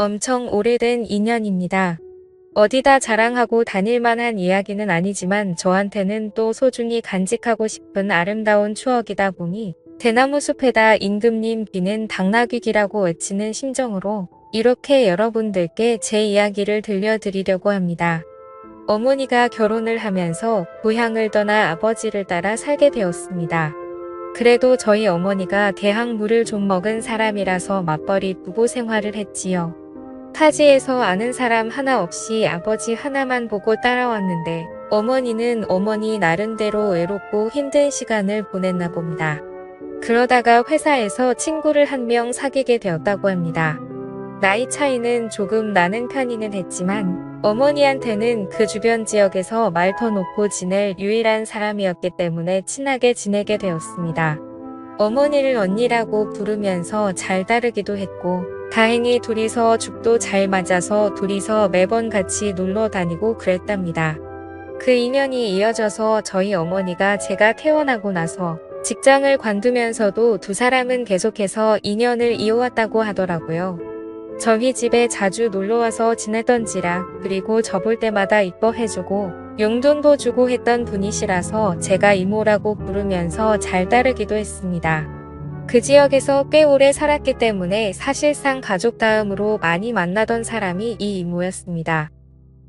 엄청 오래된 인연입니다. 어디다 자랑하고 다닐 만한 이야기는 아니지만 저한테는 또 소중히 간직하고 싶은 아름다운 추억이다 보니 대나무 숲에다 임금님 비는 당나귀기라고 외치는 심정으로 이렇게 여러분들께 제 이야기를 들려드리려고 합니다. 어머니가 결혼을 하면서 고향을 떠나 아버지를 따라 살게 되었습니다. 그래도 저희 어머니가 대학 물을 좀 먹은 사람이라서 맞벌이 부부 생활을 했지요. 타지에서 아는 사람 하나 없이 아버지 하나만 보고 따라왔는데 어머니는 어머니 나름대로 외롭고 힘든 시간을 보냈나 봅니다. 그러다가 회사에서 친구를 한 명 사귀게 되었다고 합니다. 나이 차이는 조금 나는 편이는 했지만 어머니한테는 그 주변 지역에서 말 터놓고 지낼 유일한 사람이었기 때문에 친하게 지내게 되었습니다. 어머니를 언니라고 부르면서 잘 다르기도 했고 다행히 둘이서 죽도 잘 맞아서 둘이서 매번 같이 놀러 다니고 그랬답니다. 그 인연이 이어져서 저희 어머니가 제가 태어나고 나서 직장을 관두면서도 두 사람은 계속해서 인연을 이어왔다고 하더라고요. 저희 집에 자주 놀러와서 지내던지라 그리고 저 볼 때마다 이뻐해주고 용돈도 주고 했던 분이시라서 제가 이모라고 부르면서 잘 따르기도 했습니다. 그 지역에서 꽤 오래 살았기 때문에 사실상 가족 다음으로 많이 만나던 사람이 이 이모였습니다.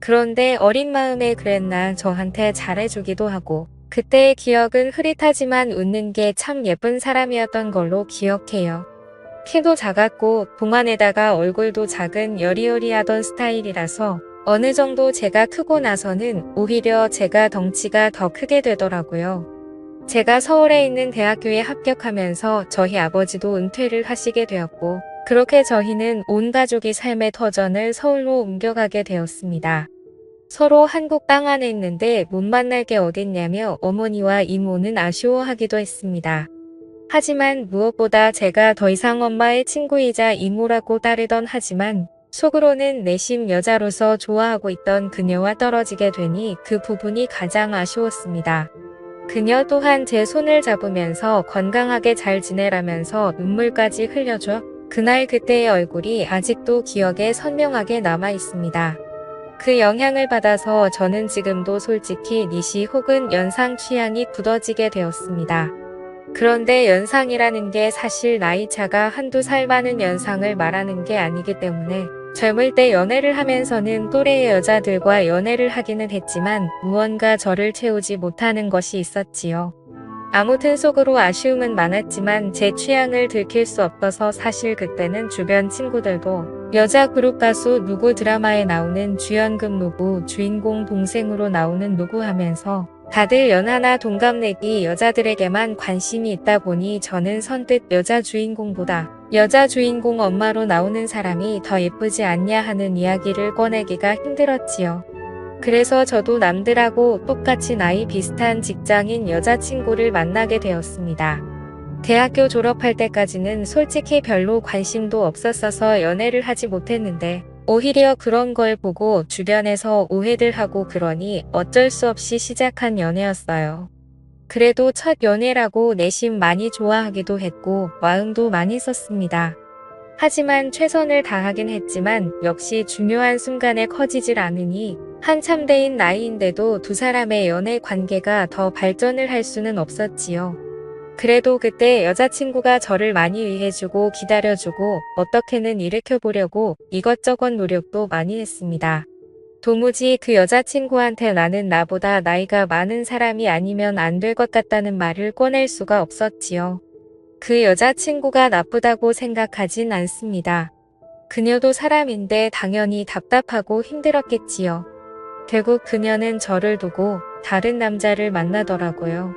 그런데 어린 마음에 그랬나 저한테 잘해주기도 하고 그때의 기억은 흐릿하지만 웃는 게 참 예쁜 사람이었던 걸로 기억해요. 키도 작았고 동안에다가 얼굴도 작은 여리여리하던 스타일이라서 어느 정도 제가 크고 나서는 오히려 제가 덩치가 더 크게 되더라고요. 제가 서울에 있는 대학교에 합격하면서 저희 아버지도 은퇴를 하시게 되었고 그렇게 저희는 온 가족이 삶의 터전을 서울로 옮겨가게 되었습니다. 서로 한국 땅 안에 있는데 못 만날 게 어딨냐며 어머니와 이모는 아쉬워하기도 했습니다. 하지만 무엇보다 제가 더 이상 엄마의 친구이자 이모라고 따르던 하지만 속으로는 내심 여자로서 좋아하고 있던 그녀와 떨어지게 되니 그 부분이 가장 아쉬웠습니다. 그녀 또한 제 손을 잡으면서 건강하게 잘 지내라면서 눈물까지 흘려줘 그날 그때의 얼굴이 아직도 기억에 선명하게 남아 있습니다. 그 영향을 받아서 저는 지금도 솔직히 니시 혹은 연상 취향이 굳어지게 되었습니다. 그런데 연상이라는 게 사실 나이차가 한두 살 많은 연상을 말하는 게 아니기 때문에 젊을 때 연애를 하면서는 또래의 여자들과 연애를 하기는 했지만 무언가 저를 채우지 못하는 것이 있었지요. 아무튼 속으로 아쉬움은 많았지만 제 취향을 들킬 수 없어서 사실 그때는 주변 친구들도 여자 그룹 가수 누구 드라마에 나오는 주연급 누구 주인공 동생으로 나오는 누구 하면서 다들 연하나 동갑내기 여자들에게만 관심이 있다 보니 저는 선뜻 여자 주인공보다 여자 주인공 엄마로 나오는 사람이 더 예쁘지 않냐 하는 이야기를 꺼내기가 힘들었지요. 그래서 저도 남들하고 똑같이 나이 비슷한 직장인 여자친구를 만나게 되었습니다. 대학교 졸업할 때까지는 솔직히 별로 관심도 없었어서 연애를 하지 못했는데 오히려 그런 걸 보고 주변에서 오해들 하고 그러니 어쩔 수 없이 시작한 연애였어요. 그래도 첫 연애라고 내심 많이 좋아하기도 했고 마음도 많이 썼습니다. 하지만 최선을 다하긴 했지만 역시 중요한 순간에 커지질 않으니 한참 대인 나이인데도 두 사람의 연애 관계가 더 발전을 할 수는 없었지요. 그래도 그때 여자친구가 저를 많이 위해주고 기다려주고 어떻게는 일으켜보려고 이것저것 노력도 많이 했습니다. 도무지 그 여자친구한테 나는 나보다 나이가 많은 사람이 아니면 안 될 것 같다는 말을 꺼낼 수가 없었지요. 그 여자친구가 나쁘다고 생각하진 않습니다. 그녀도 사람인데 당연히 답답하고 힘들었겠지요. 결국 그녀는 저를 두고 다른 남자를 만나더라고요.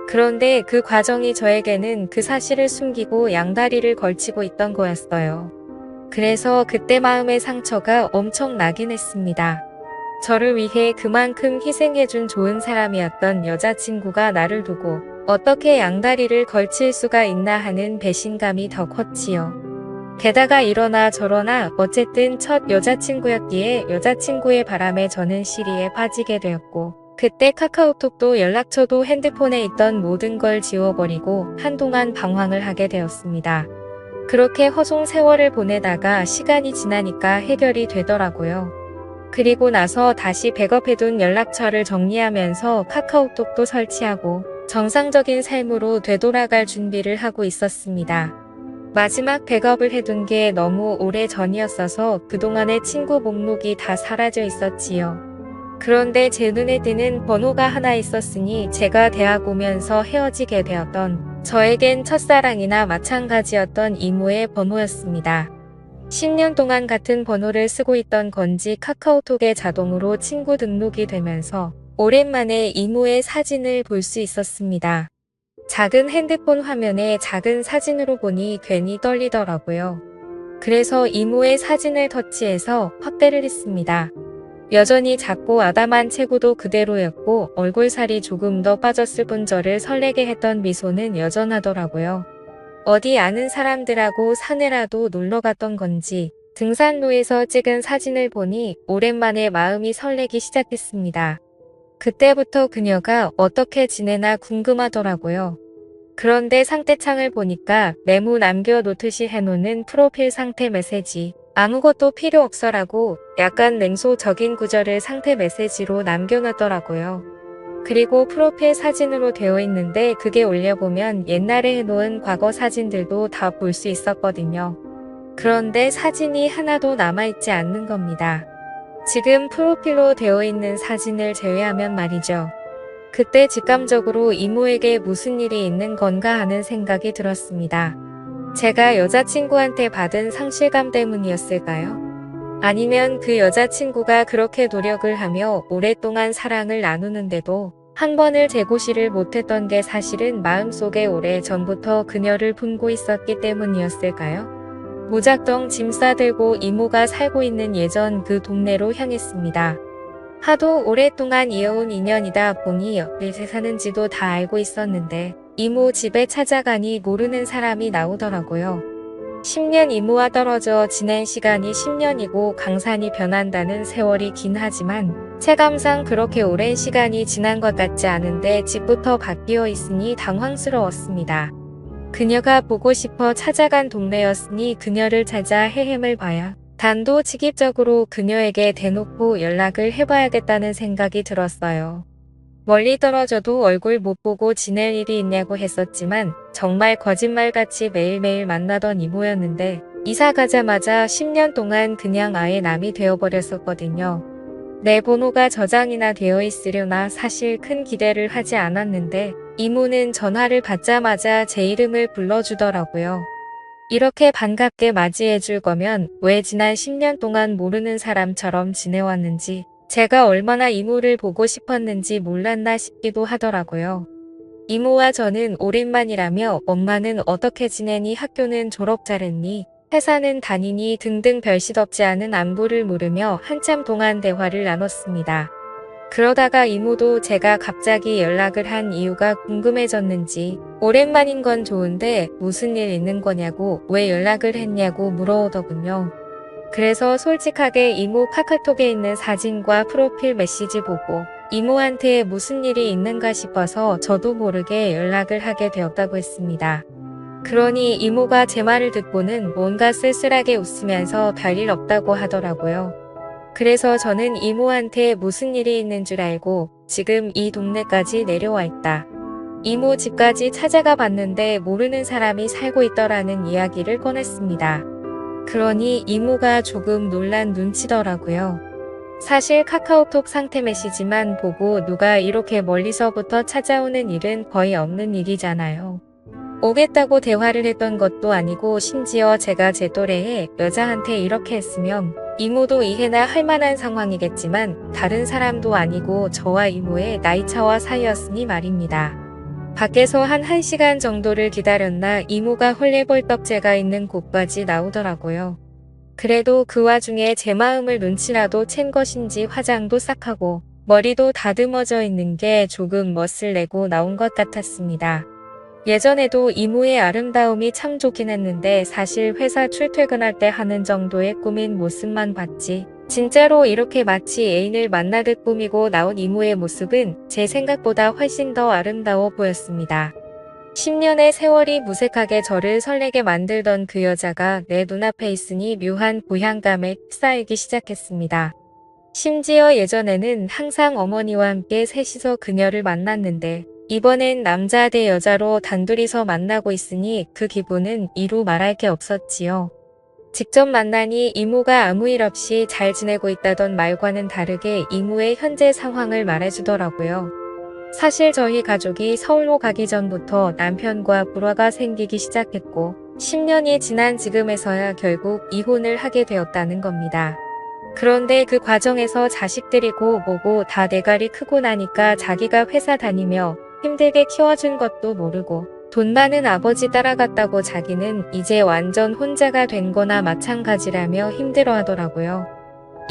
그런데 그 과정이 저에게는 그 사실을 숨기고 양다리를 걸치고 있던 거였어요. 그래서 그때 마음의 상처가 엄청 나긴 했습니다. 저를 위해 그만큼 희생해준 좋은 사람이었던 여자친구가 나를 두고 어떻게 양다리를 걸칠 수가 있나 하는 배신감이 더 컸지요. 게다가 이러나 저러나 어쨌든 첫 여자친구였기에 여자친구의 바람에 저는 시리에 빠지게 되었고 그때 카카오톡도 연락처도 핸드폰에 있던 모든 걸 지워버리고 한동안 방황을 하게 되었습니다. 그렇게 허송 세월을 보내다가 시간이 지나니까 해결이 되더라고요. 그리고 나서 다시 백업해둔 연락처를 정리하면서 카카오톡도 설치하고 정상적인 삶으로 되돌아갈 준비를 하고 있었습니다. 마지막 백업을 해둔 게 너무 오래 전이었어서 그동안의 친구 목록이 다 사라져 있었지요. 그런데 제 눈에 띄는 번호가 하나 있었으니 제가 대학 오면서 헤어지게 되었던 저에겐 첫사랑이나 마찬가지였던 이모의 번호였습니다. 10년 동안 같은 번호를 쓰고 있던 건지 카카오톡에 자동으로 친구 등록이 되면서 오랜만에 이모의 사진을 볼 수 있었습니다. 작은 핸드폰 화면에 작은 사진으로 보니 괜히 떨리더라고요. 그래서 이모의 사진을 터치해서 확대를 했습니다. 여전히 작고 아담한 체구도 그대로였고 얼굴살이 조금 더 빠졌을 뿐 저를 설레게 했던 미소는 여전하더라고요. 어디 아는 사람들하고 산에라도 놀러 갔던 건지 등산로에서 찍은 사진을 보니 오랜만에 마음이 설레기 시작했습니다. 그때부터 그녀가 어떻게 지내나 궁금하더라고요. 그런데 상태창을 보니까 메모 남겨놓듯이 해놓는 프로필 상태 메시지 아무것도 필요 없어라고 약간 냉소적인 구절을 상태 메시지로 남겨놨더라고요. 그리고 프로필 사진으로 되어 있는데 그게 올려보면 옛날에 해놓은 과거 사진들도 다 볼 수 있었거든요. 그런데 사진이 하나도 남아있지 않는 겁니다. 지금 프로필로 되어 있는 사진을 제외하면 말이죠. 그때 직감적으로 이모에게 무슨 일이 있는 건가 하는 생각이 들었습니다. 제가 여자친구한테 받은 상실감 때문이었을까요? 아니면 그 여자친구가 그렇게 노력을 하며 오랫동안 사랑을 나누는데도 한 번을 재고시를 못했던 게 사실은 마음속에 오래 전부터 그녀를 품고 있었기 때문이었을까요? 무작정 짐 싸들고 이모가 살고 있는 예전 그 동네로 향했습니다. 하도 오랫동안 이어온 인연이다 보니 어디서 사는지도 다 알고 있었는데 이모 집에 찾아가니 모르는 사람이 나오더라고요. 10년 이모와 떨어져 지낸 시간이 10년이고 강산이 변한다는 세월이 긴 하지만 체감상 그렇게 오랜 시간이 지난 것 같지 않은데 집부터 바뀌어 있으니 당황스러웠습니다. 그녀가 보고 싶어 찾아간 동네였으니 그녀를 찾아 헤헴을 봐야 단도직입적으로 그녀에게 대놓고 연락을 해봐야겠다는 생각이 들었어요. 멀리 떨어져도 얼굴 못 보고 지낼 일이 있냐고 했었지만 정말 거짓말같이 매일매일 만나던 이모였는데 이사 가자마자 10년 동안 그냥 아예 남이 되어버렸었거든요. 내 번호가 저장이나 되어 있으려나 사실 큰 기대를 하지 않았는데 이모는 전화를 받자마자 제 이름을 불러주더라고요. 이렇게 반갑게 맞이해줄 거면 왜 지난 10년 동안 모르는 사람처럼 지내왔는지 제가 얼마나 이모를 보고 싶었는지 몰랐나 싶기도 하더라고요. 이모와 저는 오랜만이라며 엄마는 어떻게 지내니 학교는 졸업 잘했니 회사는 다니니 등등 별시덥지 않은 안부를 물으며 한참 동안 대화를 나눴습니다. 그러다가 이모도 제가 갑자기 연락을 한 이유가 궁금해졌는지 오랜만인 건 좋은데 무슨 일 있는 거냐고 왜 연락을 했냐고 물어오더군요. 그래서 솔직하게 이모 카카오톡에 있는 사진과 프로필 메시지 보고 이모한테 무슨 일이 있는가 싶어서 저도 모르게 연락을 하게 되었다고 했습니다. 그러니 이모가 제 말을 듣고는 뭔가 쓸쓸하게 웃으면서 별일 없다고 하더라고요. 그래서 저는 이모한테 무슨 일이 있는 줄 알고 지금 이 동네까지 내려와 있다. 이모 집까지 찾아가 봤는데 모르는 사람이 살고 있더라는 이야기를 꺼냈습니다. 그러니 이모가 조금 놀란 눈치더라고요. 사실 카카오톡 상태 메시지만 보고 누가 이렇게 멀리서부터 찾아오는 일은 거의 없는 일이잖아요. 오겠다고 대화를 했던 것도 아니고 심지어 제가 제 또래의 여자한테 이렇게 했으면 이모도 이해나 할 만한 상황이겠지만 다른 사람도 아니고 저와 이모의 나이차와 사이였으니 말입니다. 밖에서 한 1시간 정도를 기다렸나 이모가 헐레벌떡 제가 있는 곳까지 나오더라고요. 그래도 그 와중에 제 마음을 눈치라도 챈 것인지 화장도 싹 하고 머리도 다듬어져 있는 게 조금 멋을 내고 나온 것 같았습니다. 예전에도 이모의 아름다움이 참 좋긴 했는데 사실 회사 출퇴근할 때 하는 정도의 꾸민 모습만 봤지 진짜로 이렇게 마치 애인을 만나듯 꾸미고 나온 이모의 모습은 제 생각보다 훨씬 더 아름다워 보였습니다. 10년의 세월이 무색하게 저를 설레게 만들던 그 여자가 내 눈앞에 있으니 묘한 부향감에 휩싸이기 시작했습니다. 심지어 예전에는 항상 어머니와 함께 셋이서 그녀를 만났는데 이번엔 남자 대 여자로 단둘이서 만나고 있으니 그 기분은 이루 말할 게 없었지요. 직접 만나니 이모가 아무 일 없이 잘 지내고 있다던 말과는 다르게 이모의 현재 상황을 말해주더라고요. 사실 저희 가족이 서울로 가기 전부터 남편과 불화가 생기기 시작했고 10년이 지난 지금에서야 결국 이혼을 하게 되었다는 겁니다. 그런데 그 과정에서 자식들이고 뭐고 다 대가리 크고 나니까 자기가 회사 다니며 힘들게 키워준 것도 모르고 돈 많은 아버지 따라갔다고 자기는 이제 완전 혼자가 된 거나 마찬가지라며 힘들어하더라고요.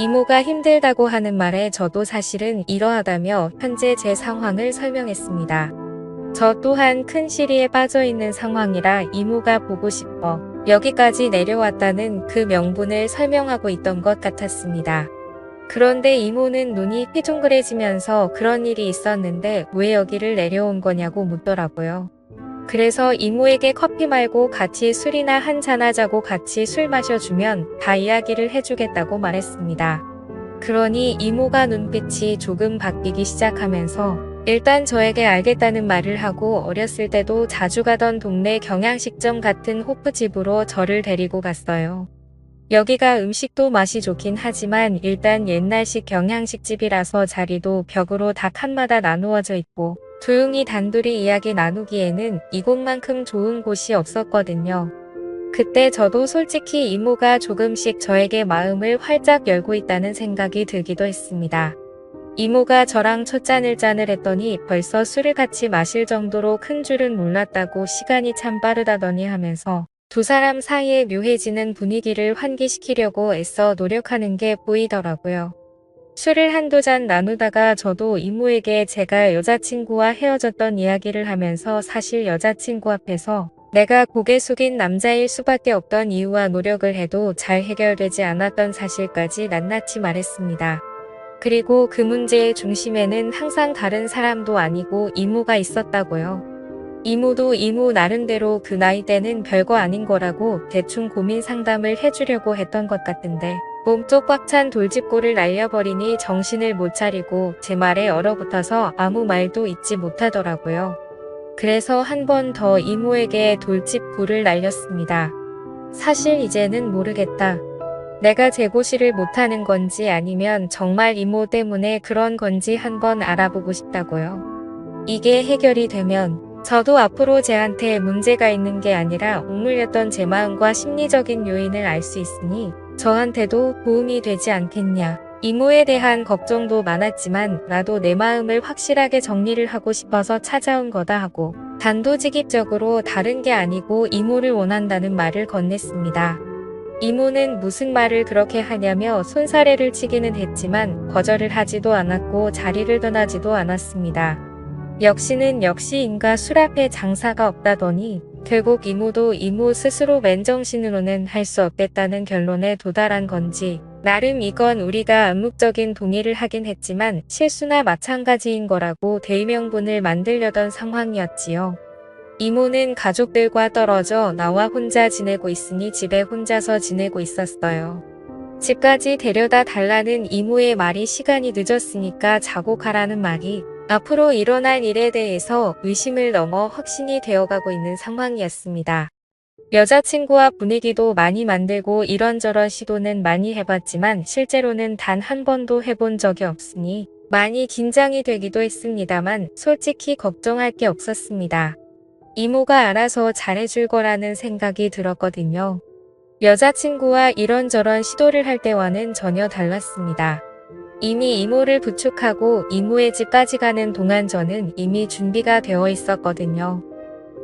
이모가 힘들다고 하는 말에 저도 사실은 이러하다며 현재 제 상황을 설명했습니다. 저 또한 큰 시리에 빠져 있는 상황이라 이모가 보고 싶어 여기까지 내려왔다는 그 명분을 설명하고 있던 것 같았습니다. 그런데 이모는 눈이 휘둥그레지면서 그런 일이 있었는데 왜 여기를 내려온 거냐고 묻더라고요. 그래서 이모에게 커피 말고 같이 술이나 한잔 하자고 같이 술 마셔주면 다 이야기를 해주겠다고 말했습니다. 그러니 이모가 눈빛이 조금 바뀌기 시작하면서 일단 저에게 알겠다는 말을 하고 어렸을 때도 자주 가던 동네 경양식점 같은 호프집으로 저를 데리고 갔어요. 여기가 음식도 맛이 좋긴 하지만 일단 옛날식 경양식집이라서 자리도 벽으로 다 칸마다 나누어져 있고 조용히 단둘이 이야기 나누기에는 이곳만큼 좋은 곳이 없었거든요. 그때 저도 솔직히 이모가 조금씩 저에게 마음을 활짝 열고 있다는 생각이 들기도 했습니다. 이모가 저랑 첫 잔을 했더니 벌써 술을 같이 마실 정도로 큰 줄은 몰랐다고 시간이 참 빠르다더니 하면서 두 사람 사이에 묘해지는 분위기를 환기시키려고 애써 노력하는 게 보이더라고요. 술을 한두 잔 나누다가 저도 이모에게 제가 여자친구와 헤어졌던 이야기를 하면서 사실 여자친구 앞에서 내가 고개 숙인 남자일 수밖에 없던 이유와 노력을 해도 잘 해결되지 않았던 사실까지 낱낱이 말했습니다. 그리고 그 문제의 중심에는 항상 다른 사람도 아니고 이모가 있었다고요. 이모도 이모 나름대로 그 나이 때는 별거 아닌 거라고 대충 고민 상담을 해주려고 했던 것 같은데 몸쪽 꽉 찬 돌직구를 날려버리니 정신을 못 차리고 제 말에 얼어붙어서 아무 말도 잇지 못하더라고요. 그래서 한 번 더 이모에게 돌직구를 날렸습니다. 사실 이제는 모르겠다. 내가 재고시를 못하는 건지 아니면 정말 이모 때문에 그런 건지 한번 알아보고 싶다고요. 이게 해결이 되면 저도 앞으로 쟤한테 문제가 있는 게 아니라 억눌렸던 제 마음과 심리적인 요인을 알 수 있으니 저한테도 도움이 되지 않겠냐. 이모에 대한 걱정도 많았지만 나도 내 마음을 확실하게 정리를 하고 싶어서 찾아온 거다 하고 단도직입적으로 다른 게 아니고 이모를 원한다는 말을 건넸습니다. 이모는 무슨 말을 그렇게 하냐며 손사래를 치기는 했지만 거절을 하지도 않았고 자리를 떠나지도 않았습니다. 역시는 역시인가 술 앞에 장사가 없다더니 결국 이모도 이모 스스로 맨정신으로는 할 수 없겠다는 결론에 도달한 건지 나름 이건 우리가 암묵적인 동의를 하긴 했지만 실수나 마찬가지인 거라고 대의명분을 만들려던 상황이었지요. 이모는 가족들과 떨어져 나와 혼자 지내고 있으니 집에 혼자서 지내고 있었어요. 집까지 데려다 달라는 이모의 말이 시간이 늦었으니까 자고 가라는 말이 앞으로 일어날 일에 대해서 의심을 넘어 확신이 되어가고 있는 상황이었습니다. 여자친구와 분위기도 많이 만들고 이런저런 시도는 많이 해봤지만 실제로는 단 한 번도 해본 적이 없으니 많이 긴장이 되기도 했습니다만 솔직히 걱정할 게 없었습니다. 이모가 알아서 잘해줄 거라는 생각이 들었거든요. 여자친구와 이런저런 시도를 할 때와는 전혀 달랐습니다. 이미 이모를 부축하고 이모의 집까지 가는 동안 저는 이미 준비가 되어 있었거든요.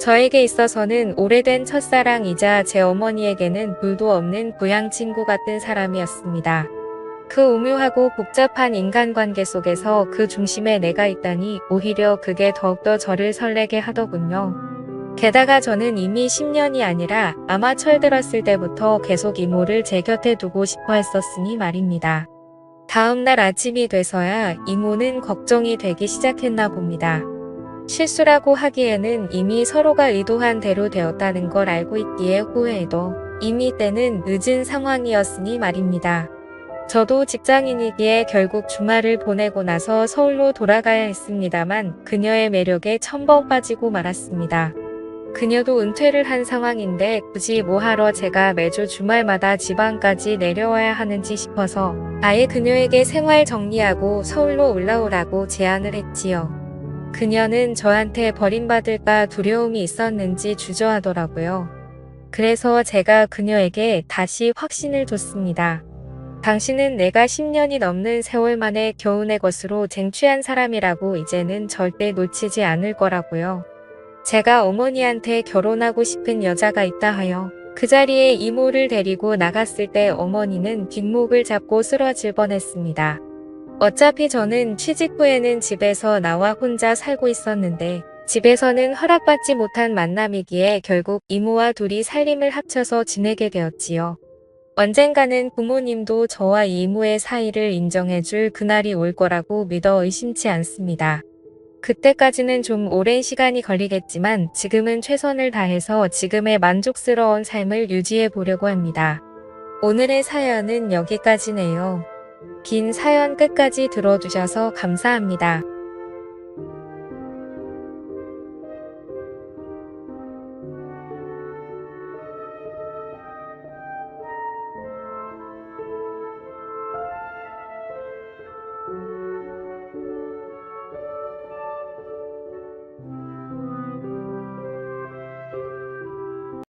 저에게 있어서는 오래된 첫사랑이자 제 어머니에게는 둘도 없는 고향친구 같은 사람이었습니다. 그 오묘하고 복잡한 인간관계 속에서 그 중심에 내가 있다니 오히려 그게 더욱더 저를 설레게 하더군요. 게다가 저는 이미 10년이 아니라 아마 철들었을 때부터 계속 이모를 제 곁에 두고 싶어 했었으니 말입니다. 다음날 아침이 돼서야 이모는 걱정이 되기 시작했나 봅니다. 실수라고 하기에는 이미 서로가 의도한 대로 되었다는 걸 알고 있기에 후회해도 이미 때는 늦은 상황이었으니 말입니다. 저도 직장인이기에 결국 주말을 보내고 나서 서울로 돌아가야 했습니다만 그녀의 매력에 첨벙 빠지고 말았습니다. 그녀도 은퇴를 한 상황인데 굳이 뭐하러 제가 매주 주말마다 지방까지 내려와야 하는지 싶어서 아예 그녀에게 생활 정리하고 서울로 올라오라고 제안을 했지요. 그녀는 저한테 버림받을까 두려움이 있었는지 주저하더라고요. 그래서 제가 그녀에게 다시 확신을 줬습니다. 당신은 내가 10년이 넘는 세월 만에 겨우 내 것으로 쟁취한 사람이라고 이제는 절대 놓치지 않을 거라고요. 제가 어머니한테 결혼하고 싶은 여자가 있다 하여 그 자리에 이모를 데리고 나갔을 때 어머니는 뒷목을 잡고 쓰러질 뻔했습니다. 어차피 저는 취직 후에는 집에서 나와 혼자 살고 있었는데 집에서는 허락받지 못한 만남이기에 결국 이모와 둘이 살림을 합쳐서 지내게 되었지요. 언젠가는 부모님도 저와 이모의 사이를 인정해줄 그날이 올 거라고 믿어 의심치 않습니다. 그때까지는 좀 오랜 시간이 걸리겠지만 지금은 최선을 다해서 지금의 만족스러운 삶을 유지해 보려고 합니다. 오늘의 사연은 여기까지네요. 긴 사연 끝까지 들어주셔서 감사합니다.